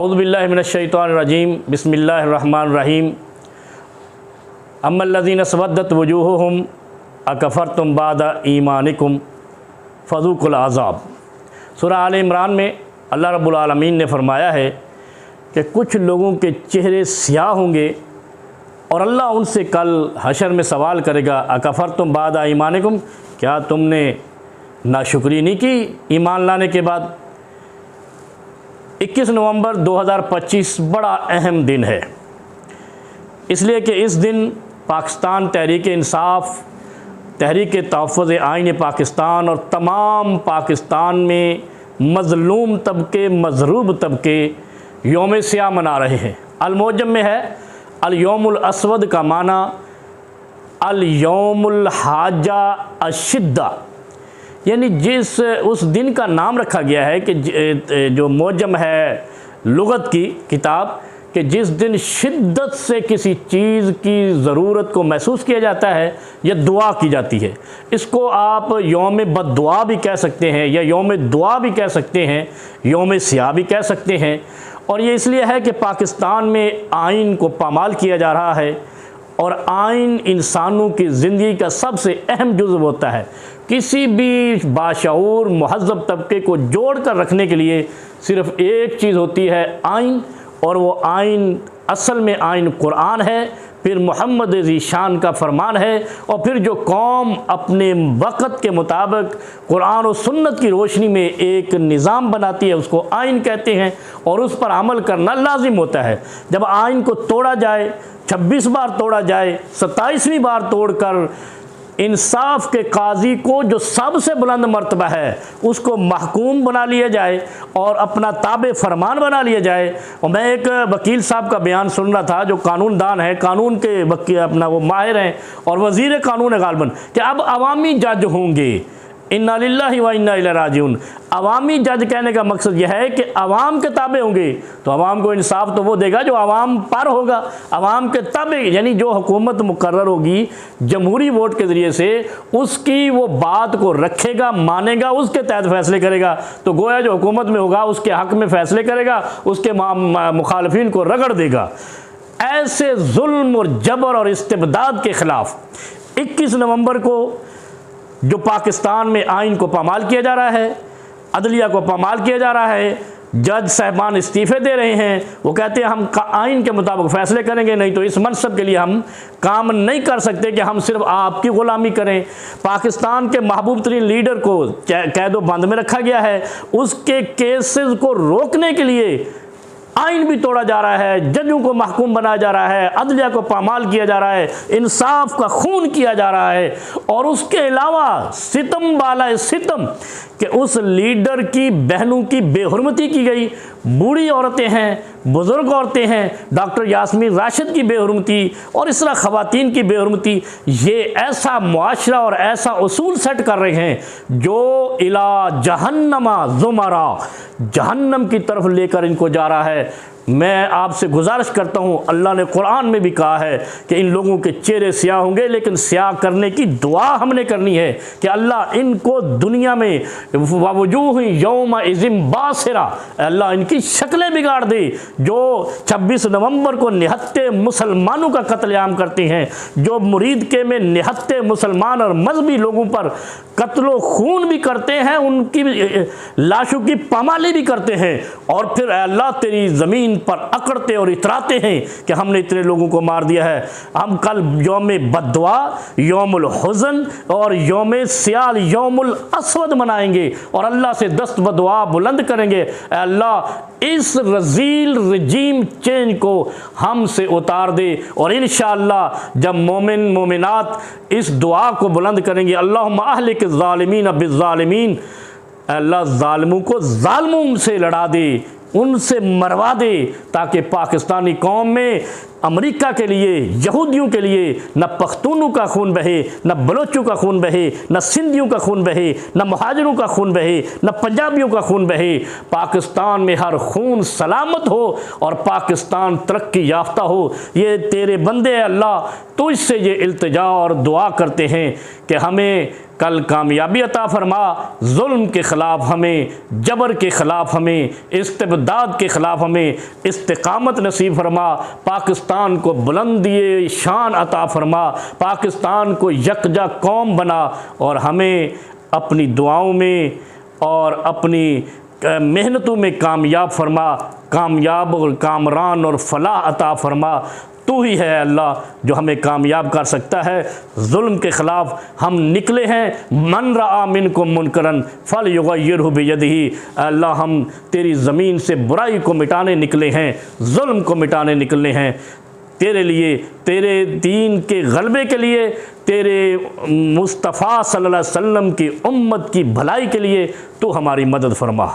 औज़ुबिल्लाहि मिनश्शैतानिर्रजीम बिस्मिल्लाहिर्रहमानिर्रहीम अम्मल्लज़ीना स्वद्दत वजूहुहुम अकफ़रतुम बादा ईमानिकुम फ़ज़ूक़ुल अज़ाब। सूरह आल इमरान में अल्लाह रब्बुल आलमीन ने फ़रमाया है कि कुछ लोगों के चेहरे स्याह होंगे और अल्लाह उनसे कल हशर में सवाल करेगा अकफ़रतुम बादा ईमानिकुम, क्या तुमने नाशुक्री नहीं की ईमान लाने के बाद। 21 नवंबर 2025 बड़ा अहम दिन है, इसलिए कि इस दिन पाकिस्तान तहरीक इंसाफ, तहरीक तहफ़्फ़ुज़ आइन पाकिस्तान और तमाम पाकिस्तान में मज़लूम तबके, मज़रूब तबके यौम स्याह मना रहे हैं। अल-मुअज्जम में है अल यौमुल अस्वद का माना अल यौमुल हाजा अशिद्दा, यानी जिस उस दिन का नाम रखा गया है कि जो मुअज्जम है लुगत की किताब, कि जिस दिन शिद्दत से किसी चीज़ की ज़रूरत को महसूस किया जाता है या दुआ की जाती है। इसको आप यौम बद्दुआ भी कह सकते हैं या यौम दुआ भी कह सकते हैं, यौम स्याह भी कह सकते हैं। और ये इसलिए है कि पाकिस्तान में आइन को पामाल किया जा रहा है और आइन इंसानों की ज़िंदगी का सबसे अहम जुज़्व होता है। किसी भी बाशऊर महज़्ज़ब तबके को जोड़ कर रखने के लिए सिर्फ़ एक चीज़ होती है, आइन, और वो आइन असल में आइन कुरान है, फिर मोहम्मद ज़ीशान का फरमान है, और फिर जो कौम अपने वक़्त के मुताबिक कुरान और सुन्नत की रोशनी में एक निज़ाम बनाती है उसको आइन कहते हैं और उस पर अमल करना लाजिम होता है। जब आइन को तोड़ा जाए, 26 बार तोड़ा जाए, 27वीं बार तोड़कर इंसाफ के काजी को जो सबसे बुलंद मर्तबा है उसको महकूम बना लिया जाए और अपना ताबे फरमान बना लिया जाए। और मैं एक वकील साहब का बयान सुन रहा था जो कानूनदान है, कानून के वकील अपना वो माहिर हैं और वज़ीर कानून है गालबन, कि अब अवामी जज होंगे। इन्ना लिल्लाहि व इन्ना इलैहि राजिऊन। अवामी जज कहने का मकसद यह है कि अवाम के ताबे होंगे, तो अवाम को इंसाफ तो वो देगा जो अवाम पर होगा, अवाम के ताबे, यानी जो हुकूमत मुकर्रर होगी जमहूरी वोट के ज़रिए से, उसकी वो बात को रखेगा, मानेगा, उसके तहत फ़ैसले करेगा। तो गोया जो हुकूमत में होगा उसके हक़ में फ़ैसले करेगा, उसके मुखालफिन को रगड़ देगा। ऐसे जुल्म और जबर और इस्तिबदाद के ख़िलाफ़ 21 नवंबर को जो पाकिस्तान में आइन को पामाल किया जा रहा है, अदलिया को पामाल किया जा रहा है, जज साहबान इस्तीफ़े दे रहे हैं, वो कहते हैं हम आइन के मुताबिक फ़ैसले करेंगे, नहीं तो इस मनसब के लिए हम काम नहीं कर सकते कि हम सिर्फ आपकी ग़ुलामी करें। पाकिस्तान के महबूब तरीन लीडर को कैदो बंद में रखा गया है, उसके केसेस को रोकने के लिए आइन भी तोड़ा जा रहा है, जजों को महकूम बनाया जा रहा है, अदलिया को पामाल किया जा रहा है, इंसाफ का खून किया जा रहा है। और उसके अलावा सितम बाला सितम कि उस लीडर की बहनों की बेहुरमती की गई, बूढ़ी औरतें हैं, बुज़ुर्ग औरतें हैं, डॉक्टर यास्मीन राशिद की बेहुरमती और इस तरह ख़वातीन की बेहुरमती। ये ऐसा मुआशरा और ऐसा उसूल सेट कर रहे हैं जो इला जहन्नमा ज़ुमरा, जहन्नम की तरफ लेकर इनको जा रहा है। मैं आपसे गुजारिश करता हूँ, अल्लाह ने कुरान में भी कहा है कि इन लोगों के चेहरे स्याह होंगे, लेकिन स्याह करने की दुआ हमने करनी है कि अल्लाह इनको दुनिया में ववजूह यौम इज़िम बासिरा, अल्लाह इनकी शक्लें बिगाड़ दे जो 26 नवंबर को निहत्ते मुसलमानों का कत्लेआम करते हैं, जो मुरीद के में निहत्ते मुसलमान और मजहबी लोगों पर कत्लो खून भी करते हैं, उनकी लाशों की पामाली भी करते हैं, और फिर अल्लाह तेरी ज़मीन पर अकड़ते और इतराते हैं कि हमने इतने लोगों को मार दिया है। हम कल यौम बद्दुआ, यौमुल हुज़न और यौम स्याल, यौमुल अस्वद मनाएंगे और अल्लाह से दस्त बदुआ बुलंद करेंगे, अल्लाह इस रजील रजीम चेंज को हमसे उतार दे। और इंशाअल्लाह जब मोमिन मोमिनात इस दुआ को बुलंद करेंगे, अल्लाहुम्मा अहलिक ज़ालिमीन बिज़्ज़ालिमीन, अल्लाह ज़ालिमों को ज़ालिमों से लड़ा दे, उनसे मरवा दे, ताकि पाकिस्तानी कौम में अमेरिका के लिए, यहूदियों के लिए न पख्तूनों का खून बहे, न बलोचों का खून बहे, न सिंधियों का खून बहे, न मुहाजिरों का खून बहे, न पंजाबियों का खून बहे। पाकिस्तान में हर खून सलामत हो और पाकिस्तान तरक्की याफ्ता हो। ये तेरे बंदे अल्लाह, तो इससे ये इल्तिजा और दुआ करते हैं कि हमें कल कामयाबी अता फरमा, जुल्म के ख़िलाफ़ हमें, जबर के ख़िलाफ़ हमें, इस्तिबदाद के ख़िलाफ़ हमें इस्तिकामत नसीब फरमा। पाकिस्तान को बुलंदी शान अता फरमा, पाकिस्तान को यकजा कौम बना और हमें अपनी दुआओं में और अपनी मेहनतों में कामयाब फरमा, कामयाब और कामरान और फलाह अता फरमा। तू ही है अल्लाह जो हमें कामयाब कर सकता है। जुल्म के ख़िलाफ़ हम निकले हैं। मन रआ मिनकुम मुनकरन फल युगय्यिरहु बियदिही। अल्लाह हम तेरी ज़मीन से बुराई को मिटाने निकले हैं, जुल्म को मिटाने निकले हैं तेरे लिए, तेरे दीन के गलबे के लिए, तेरे मुस्तफ़ा सल्लल्लाहु अलैहि वसल्लम की उम्मत की भलाई के लिए। तू हमारी मदद फरमा।